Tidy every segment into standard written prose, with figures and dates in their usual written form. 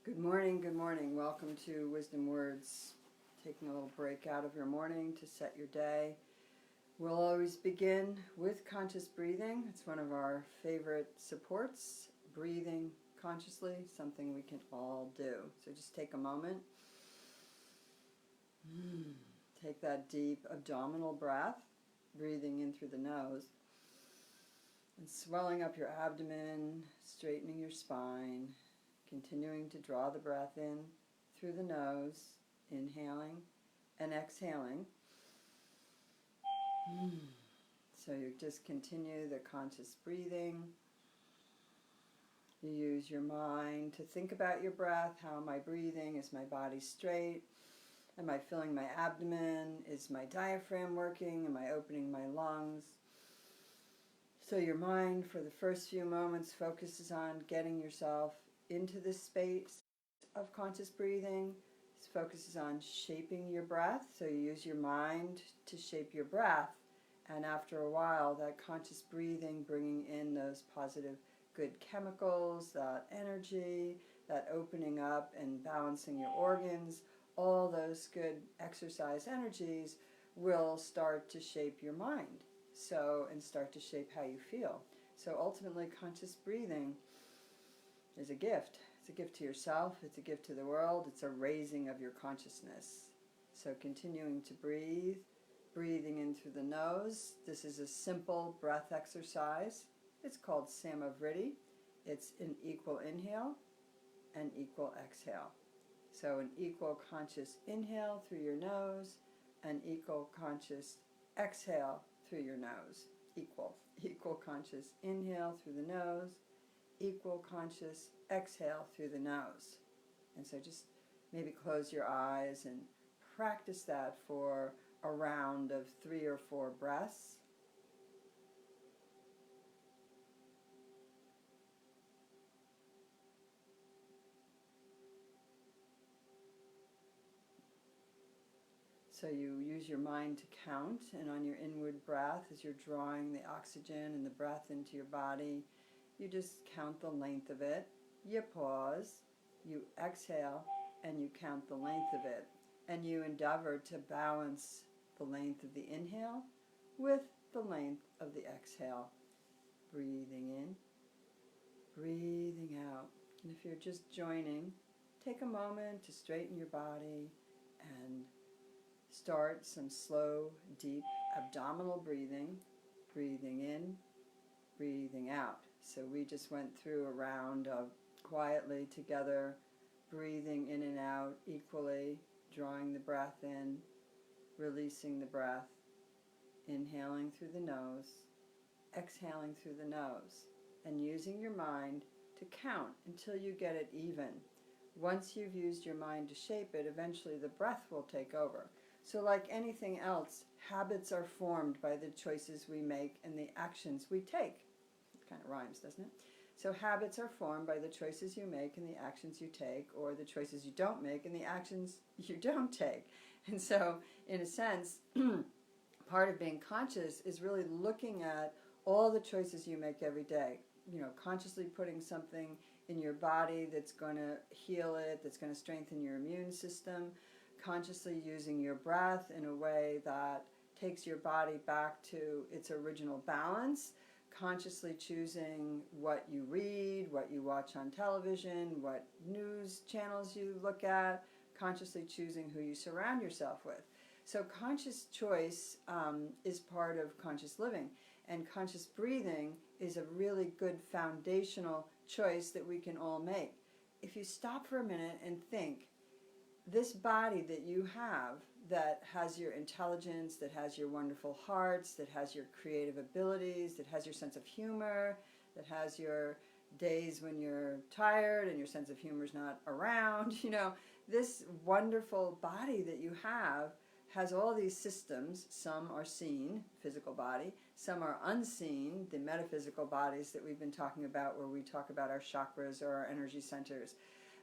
Good morning, good morning. Welcome to Wisdom Words. Taking a little break out of your morning to set your day. We'll always begin with conscious breathing. It's one of our favorite supports. Breathing consciously, something we can all do. So just take a moment. Take that deep abdominal breath, breathing in through the nose. And swelling up your abdomen, straightening your spine. Continuing to draw the breath in through the nose, inhaling and exhaling. So you just continue the conscious breathing. You use your mind to think about your breath. How am I breathing? Is my body straight? Am I filling my abdomen? Is my diaphragm working? Am I opening my lungs? So your mind, for the first few moments, focuses on getting yourself into this space of conscious breathing. It focuses on shaping your breath. So you use your mind to shape your breath. And after a while, that conscious breathing, bringing in those positive, good chemicals, that energy, that opening up and balancing your organs, all those good exercise energies will start to shape your mind. And start to shape how you feel. So ultimately, conscious breathing is a gift. It's a gift to yourself. It's a gift to the world. It's a raising of your consciousness. So continuing to breathe, breathing in through the nose. This is a simple breath exercise. It's called Samavriti. It's an equal inhale and equal exhale. So an equal conscious inhale through your nose, an equal conscious exhale through your nose. Equal conscious inhale through the nose, equal conscious exhale through the nose. And so just maybe close your eyes and practice that for a round of 3 or 4 breaths. So you use your mind to count, and on your inward breath, as you're drawing the oxygen and the breath into your body, you just count the length of it. You pause, you exhale, and you count the length of it. And you endeavor to balance the length of the inhale with the length of the exhale. Breathing in, breathing out. And if you're just joining, take a moment to straighten your body and start some slow, deep abdominal breathing. Breathing in, breathing out. So we just went through a round of quietly together, breathing in and out equally, drawing the breath in, releasing the breath, inhaling through the nose, exhaling through the nose, and using your mind to count until you get it even. Once you've used your mind to shape it, eventually the breath will take over. So like anything else, habits are formed by the choices we make and the actions we take. It kind of rhymes, doesn't it? So habits are formed by the choices you make and the actions you take, or the choices you don't make and the actions you don't take. And so, in a sense, part of being conscious is really looking at all the choices you make every day. You know, consciously putting something in your body that's going to heal it, that's going to strengthen your immune system, consciously using your breath in a way that takes your body back to its original balance, consciously choosing what you read, what you watch on television, what news channels you look at, consciously choosing who you surround yourself with. So conscious choice is part of conscious living, and conscious breathing is a really good foundational choice that we can all make. If you stop for a minute and think, this body that you have, that has your intelligence, that has your wonderful hearts, that has your creative abilities, that has your sense of humor, that has your days when you're tired and your sense of humor is not around, this wonderful body that you have has all these systems. Some are seen, physical body, some are unseen, the metaphysical bodies that we've been talking about, where we talk about our chakras or our energy centers.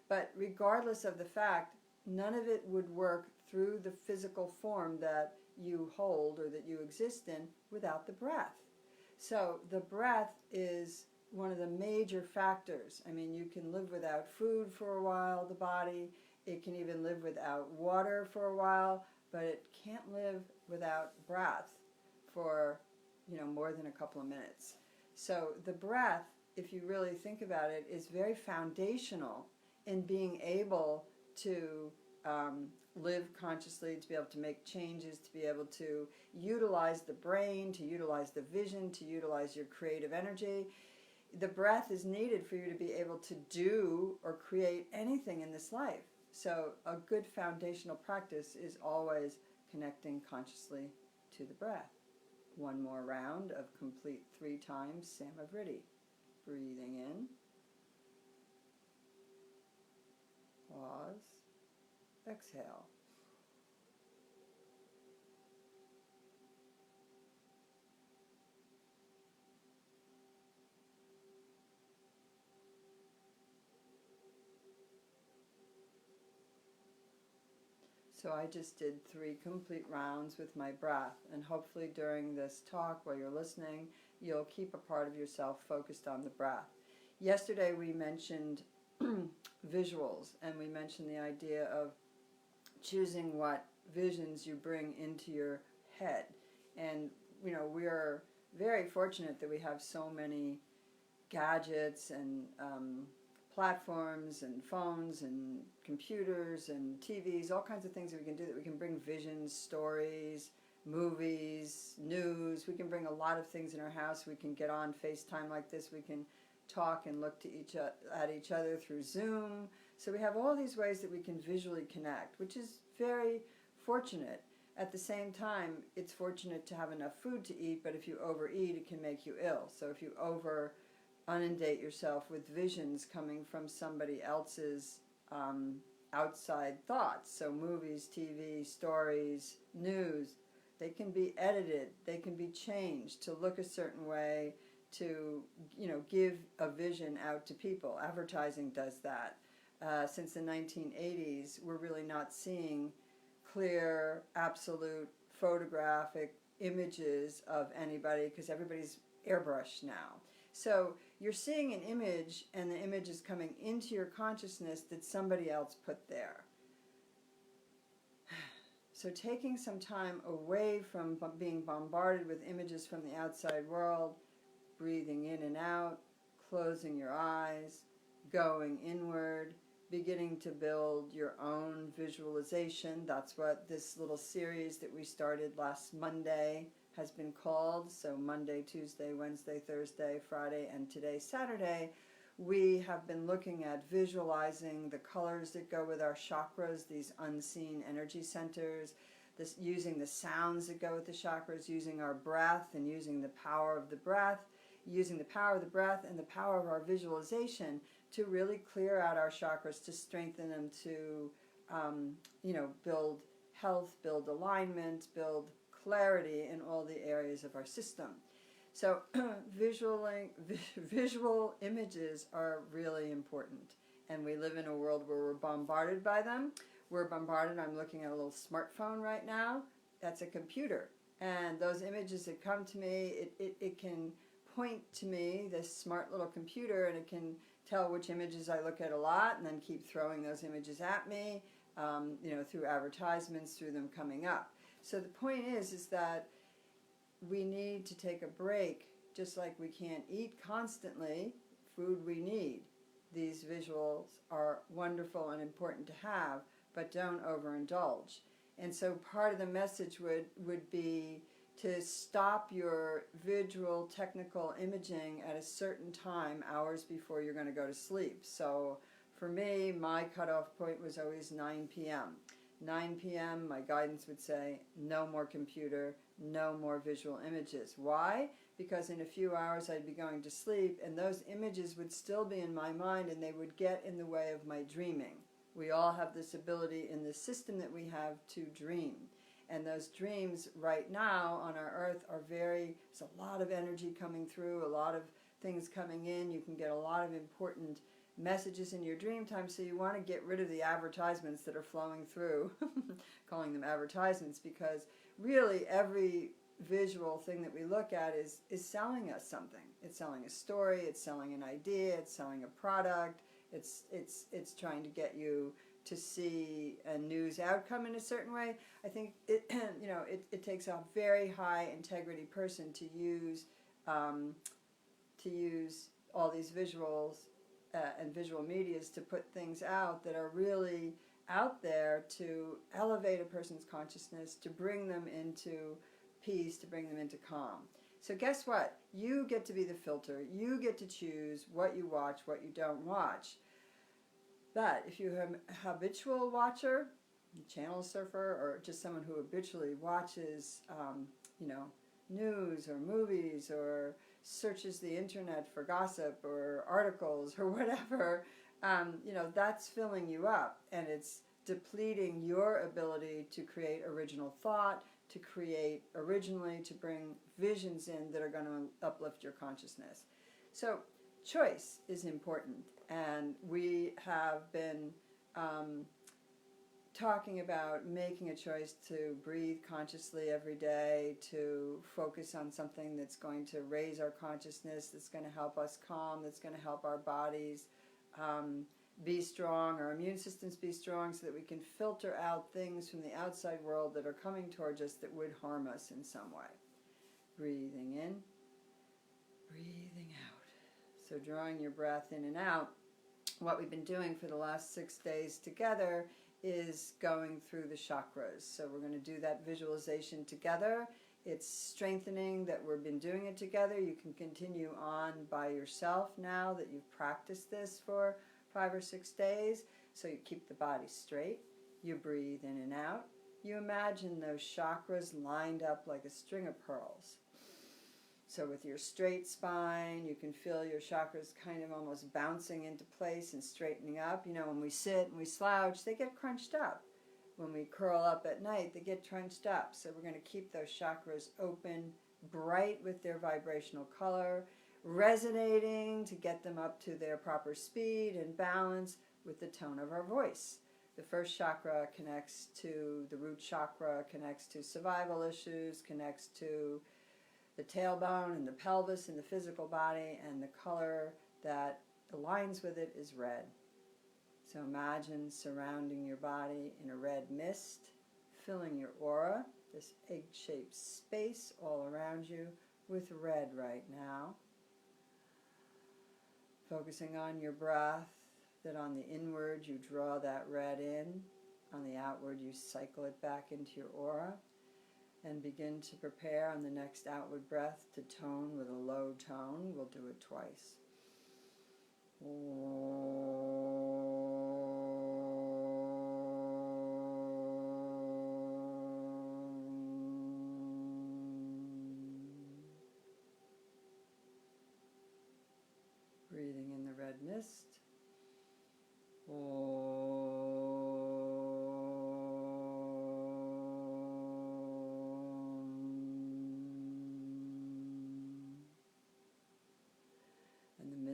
But regardless of the fact, none of it would work through the physical form that you hold or that you exist in without the breath. So the breath is one of the major factors. I mean, you can live without food for a while, the body. It can even live without water for a while, but it can't live without breath for, more than a couple of minutes. So the breath, if you really think about it, is very foundational in being able to live consciously, to be able to make changes, to be able to utilize the brain, to utilize the vision, to utilize your creative energy. The breath is needed for you to be able to do or create anything in this life. So a good foundational practice is always connecting consciously to the breath. One more round of complete 3 times Samavriti. Breathing in. Pause. Exhale. So I just did 3 complete rounds with my breath, and hopefully during this talk while you're listening, you'll keep a part of yourself focused on the breath. Yesterday we mentioned visuals, and we mentioned the idea of choosing what visions you bring into your head. And, we're very fortunate that we have so many gadgets and platforms and phones and computers and TVs, all kinds of things that we can do, that we can bring visions, stories, movies, news. We can bring a lot of things in our house. We can get on FaceTime like this. We can talk and look at each other through Zoom. So we have all these ways that we can visually connect, which is very fortunate. At the same time, it's fortunate to have enough food to eat, but if you overeat, it can make you ill. So if you inundate yourself with visions coming from somebody else's outside thoughts, so movies, TV, stories, news, they can be edited, they can be changed to look a certain way, to give a vision out to people. Advertising does that. Since the 1980s, we're really not seeing clear, absolute photographic images of anybody, because everybody's airbrushed now. So you're seeing an image, and the image is coming into your consciousness that somebody else put there. So taking some time away from being bombarded with images from the outside world, breathing in and out, closing your eyes, going inward, beginning to build your own visualization. That's what this little series that we started last Monday has been called. So Monday, Tuesday, Wednesday, Thursday, Friday, and today, Saturday, we have been looking at visualizing the colors that go with our chakras, these unseen energy centers, using the sounds that go with the chakras, using our breath and using the power of the breath, using the power of the breath and the power of our visualization to really clear out our chakras, to strengthen them, to build health, build alignment, build clarity in all the areas of our system. So visual images are really important, and we live in a world where we're bombarded by them. We're bombarded. I'm looking at a little smartphone right now. That's a computer, and those images that come to me, it can point to me, this smart little computer, and it can tell which images I look at a lot, and then keep throwing those images at me, through advertisements, through them coming up. So the point is that we need to take a break. Just like we can't eat constantly, food we need. These visuals are wonderful and important to have, but don't overindulge. And so part of the message would be to stop your visual technical imaging at a certain time, hours before you're going to go to sleep. So for me, my cutoff point was always 9 p.m. 9 p.m., my guidance would say, no more computer, no more visual images. Why? Because in a few hours I'd be going to sleep, and those images would still be in my mind, and they would get in the way of my dreaming. We all have this ability in the system that we have to dream. And those dreams right now on our earth are there's a lot of energy coming through, a lot of things coming in. You can get a lot of important messages in your dream time, so you want to get rid of the advertisements that are flowing through, calling them advertisements, because really every visual thing that we look at is selling us something. It's selling a story, it's selling an idea, it's selling a product, it's trying to get you to see a news outcome in a certain way. I think it it takes a very high integrity person to use all these visuals and visual medias to put things out that are really out there to elevate a person's consciousness, to bring them into peace, to bring them into calm. So guess what? You get to be the filter. You get to choose what you watch, what you don't watch. But if you're a habitual watcher, a channel surfer, or just someone who habitually watches, news or movies or searches the internet for gossip or articles or whatever, that's filling you up, and it's depleting your ability to create original thought, to create originally, to bring visions in that are going to uplift your consciousness. So choice is important, and we have been talking about making a choice to breathe consciously every day, to focus on something that's going to raise our consciousness, that's going to help us calm, that's going to help our bodies be strong, our immune systems be strong, so that we can filter out things from the outside world that are coming towards us that would harm us in some way. Breathing in, breathing out. So drawing your breath in and out. What we've been doing for the last 6 days together is going through the chakras. So we're going to do that visualization together. It's strengthening that we've been doing it together. You can continue on by yourself now that you've practiced this for 5 or 6 days. So you keep the body straight. You breathe in and out. You imagine those chakras lined up like a string of pearls. So with your straight spine, you can feel your chakras kind of almost bouncing into place and straightening up. When we sit and we slouch, they get crunched up. When we curl up at night, they get crunched up. So we're going to keep those chakras open, bright with their vibrational color, resonating to get them up to their proper speed and balance with the tone of our voice. The first chakra connects to the root chakra, connects to survival issues, connects to the tailbone and the pelvis and the physical body, and the color that aligns with it is red. So imagine surrounding your body in a red mist, filling your aura, this egg-shaped space all around you with red right now. Focusing on your breath, that on the inward you draw that red in, on the outward you cycle it back into your aura. And begin to prepare on the next outward breath to tone with a low tone. We'll do it twice. Breathing in the red mist.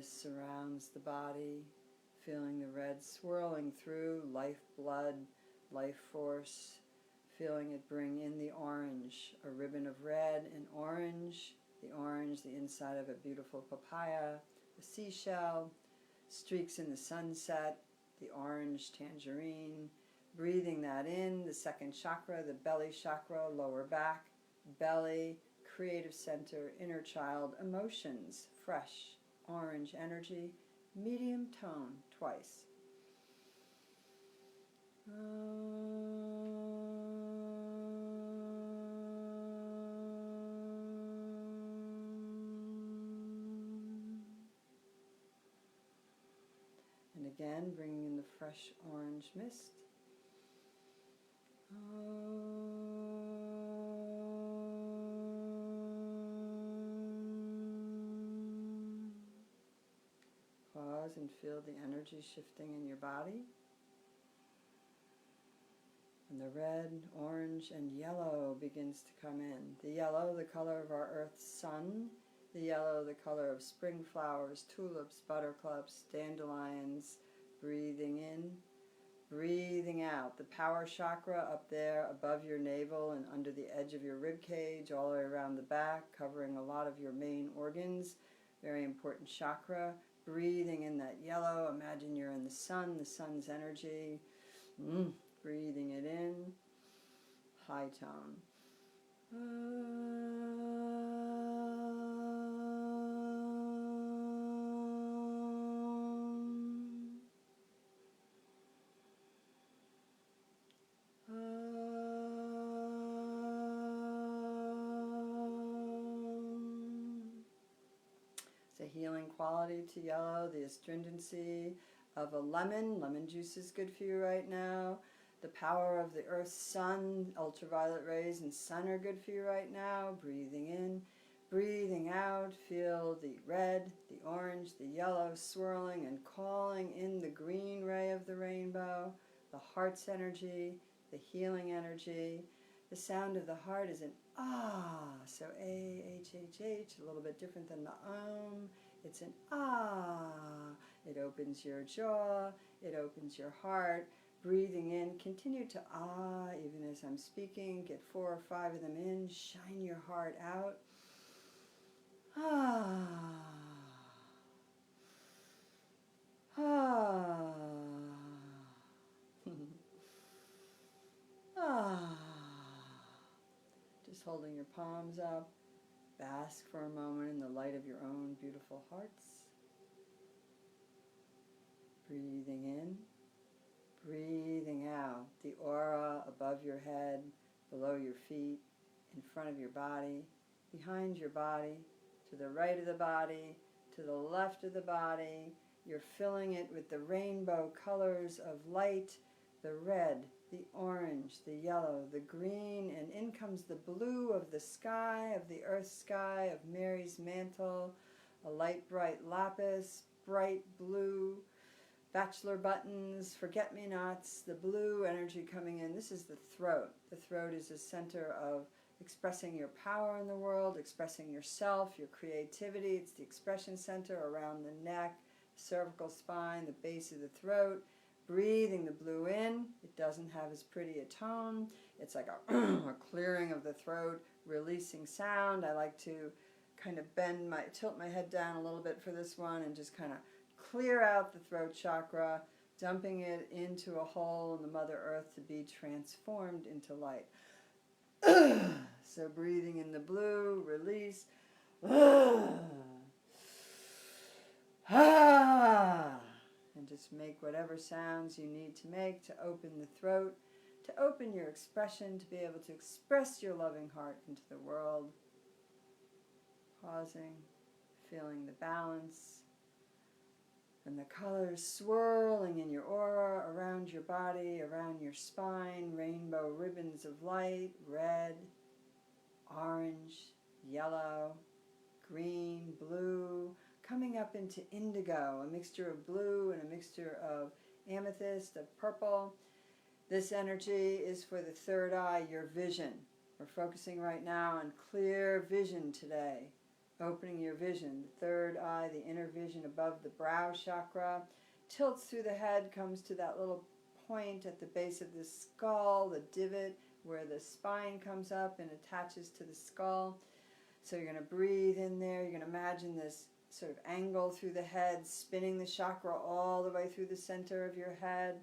Surrounds the body, feeling the red swirling through, lifeblood, life force, feeling it bring in the orange, a ribbon of red and orange, the inside of a beautiful papaya, a seashell, streaks in the sunset, the orange tangerine, breathing that in, the second chakra, the belly chakra, lower back, belly, creative center, inner child, emotions, fresh, orange energy, medium tone, twice. And again, bringing in the fresh orange mist. Pause and feel the energy shifting in your body. And the red, orange, and yellow begins to come in. The yellow, the color of our Earth's sun. The yellow, the color of spring flowers, tulips, buttercups, dandelions. Breathing in. Breathing out, the power chakra up there above your navel and under the edge of your rib cage, all the way around the back, covering a lot of your main organs. Very important chakra. Breathing in that yellow. Imagine you're in the sun's energy. Breathing it in. High tone. It's a healing quality to yellow, the astringency of a lemon. Lemon juice is good for you right now. The power of the earth's sun, ultraviolet rays and sun are good for you right now. Breathing in, breathing out. Feel the red, the orange, the yellow swirling and calling in the green ray of the rainbow, the heart's energy, the healing energy. The sound of the heart is an ah, so A-H-H-H, a little bit different than the It's an ah. It opens your jaw, it opens your heart. Breathing in, continue to ah, even as I'm speaking. Get 4 or 5 of them in. Shine your heart out. Ah. Ah. Ah. Just holding your palms up. Bask for a moment in the light of your own beautiful hearts. Breathing in. Breathing out, the aura above your head, below your feet, in front of your body, behind your body, to the right of the body, to the left of the body. You're filling it with the rainbow colors of light, the red, the orange, the yellow, the green, and in comes the blue of the sky, of the earth sky, of Mary's mantle, a light bright lapis, bright blue, bachelor buttons, forget-me-nots, the blue energy coming in. This is the throat. The throat is a center of expressing your power in the world, expressing yourself, your creativity. It's the expression center around the neck, cervical spine, the base of the throat. Breathing the blue in. It doesn't have as pretty a tone. It's like a clearing of the throat, releasing sound. I like to kind of tilt my head down a little bit for this one and just kind of clear out the throat chakra, dumping it into a hole in the Mother Earth to be transformed into light. So breathing in the blue, release. And just make whatever sounds you need to make to open the throat, to open your expression, to be able to express your loving heart into the world. Pausing, feeling the balance. And the colors swirling in your aura, around your body, around your spine, rainbow ribbons of light, red, orange, yellow, green, blue, coming up into indigo, a mixture of blue and a mixture of amethyst, of purple. This energy is for the third eye, your vision. We're focusing right now on clear vision today. Opening your vision, the third eye, the inner vision above the brow chakra, tilts through the head, comes to that little point at the base of the skull, the divot where the spine comes up and attaches to the skull. So you're going to breathe in there. You're going to imagine this sort of angle through the head, spinning the chakra all the way through the center of your head,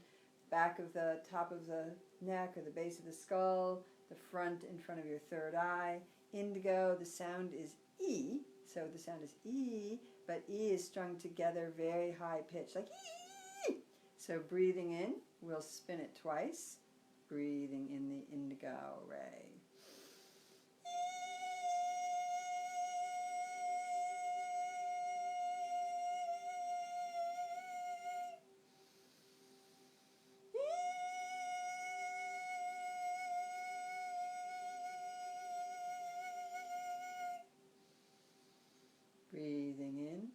back of the top of the neck or the base of the skull, the front in front of your third eye. Indigo, the sound is E, so the sound is E, but E is strung together very high pitch, like E. So breathing in, we'll spin it twice, breathing in the indigo ray. Breathing in,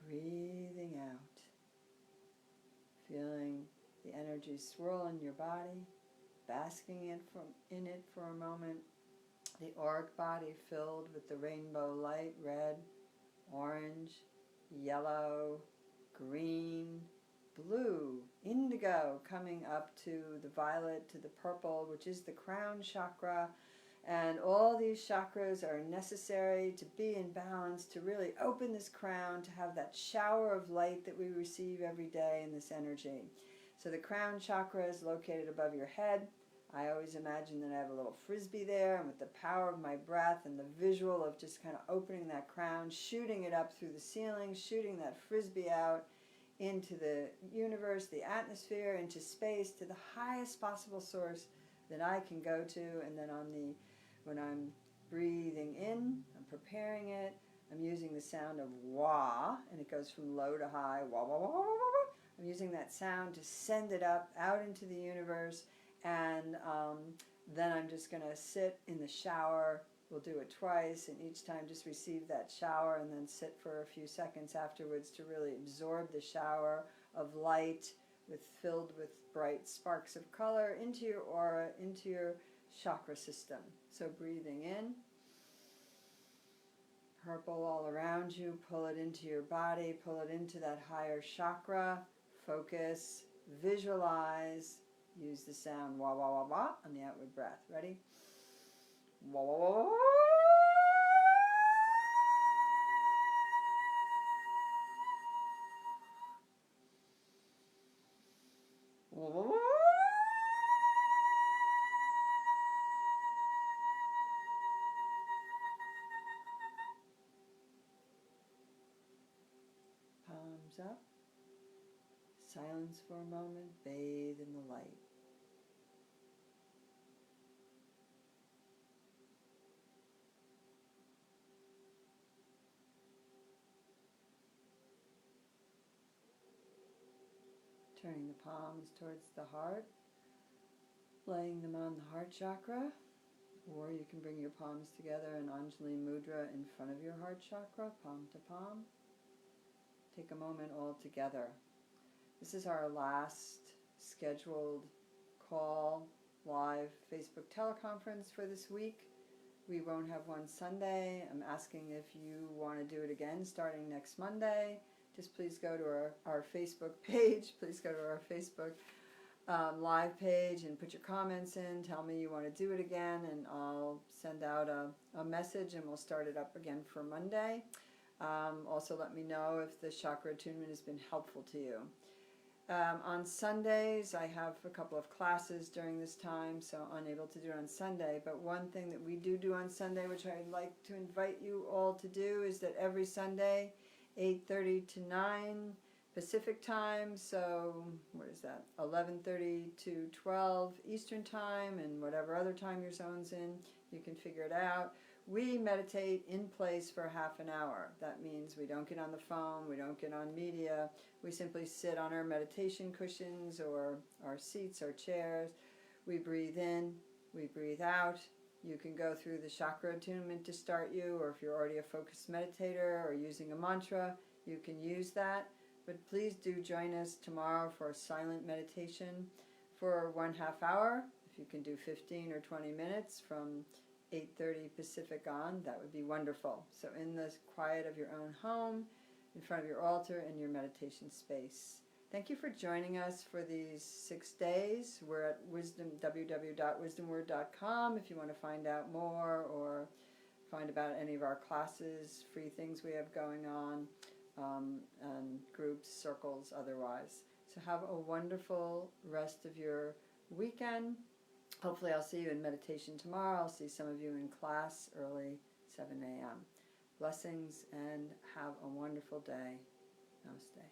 breathing out. Feeling the energy swirl in your body, basking in it for a moment. The auric body filled with the rainbow light, red, orange, yellow, green, blue, indigo, coming up to the violet, to the purple, which is the crown chakra. And all these chakras are necessary to be in balance, to really open this crown, to have that shower of light that we receive every day in this energy. So the crown chakra is located above your head. I always imagine that I have a little frisbee there, and with the power of my breath and the visual of just kind of opening that crown, shooting it up through the ceiling, shooting that frisbee out into the universe, the atmosphere, into space, to the highest possible source that I can go to. And then when I'm breathing in, I'm preparing it, I'm using the sound of wah, and it goes from low to high, wah, wah, wah, wah, wah, wah. I'm using that sound to send it up, out into the universe, and then I'm just going to sit in the shower. We'll do it twice, and each time just receive that shower and then sit for a few seconds afterwards to really absorb the shower of light filled with bright sparks of color into your aura, into your chakra system. So breathing in, purple all around you, pull it into your body, pull it into that higher chakra, focus, visualize, use the sound wah wah wah wah on the outward breath. Ready? Wah wah wah wah. Wah wah wah. Palms up. Silence for a moment. Bathe in the light. Turning the palms towards the heart, laying them on the heart chakra, or you can bring your palms together in Anjali Mudra in front of your heart chakra, palm to palm. Take a moment all together. This is our last scheduled call, live Facebook teleconference for this week. We won't have one Sunday. I'm asking if you want to do it again starting next Monday. Just please go to our Facebook page. Please go to our Facebook live page and put your comments in. Tell me you want to do it again, and I'll send out a message, and we'll start it up again for Monday. Also let me know if the chakra attunement has been helpful to you. On Sundays, I have a couple of classes during this time, so unable to do it on Sunday. But one thing that we do on Sunday, which I'd like to invite you all to do, is that every Sunday, 8:30 to 9 Pacific time, so what is that, 11:30 to 12 Eastern time, and whatever other time your zone's in, you can figure it out. We meditate in place for half an hour. That means we don't get on the phone, we don't get on media, we simply sit on our meditation cushions or our seats or chairs. We breathe in, we breathe out. You can go through the chakra attunement to start you, or if you're already a focused meditator or using a mantra, you can use that. But please do join us tomorrow for a silent meditation for 1/2 hour. If you can do 15 or 20 minutes from 8:30 Pacific on, that would be wonderful. So in the quiet of your own home, in front of your altar, in your meditation space. Thank you for joining us for these 6 days. We're at www.wisdomword.com if you want to find out more or find about any of our classes, free things we have going on, and groups, circles, otherwise. So have a wonderful rest of your weekend. Hopefully I'll see you in meditation tomorrow. I'll see some of you in class early, 7 a.m. Blessings and have a wonderful day. Namaste.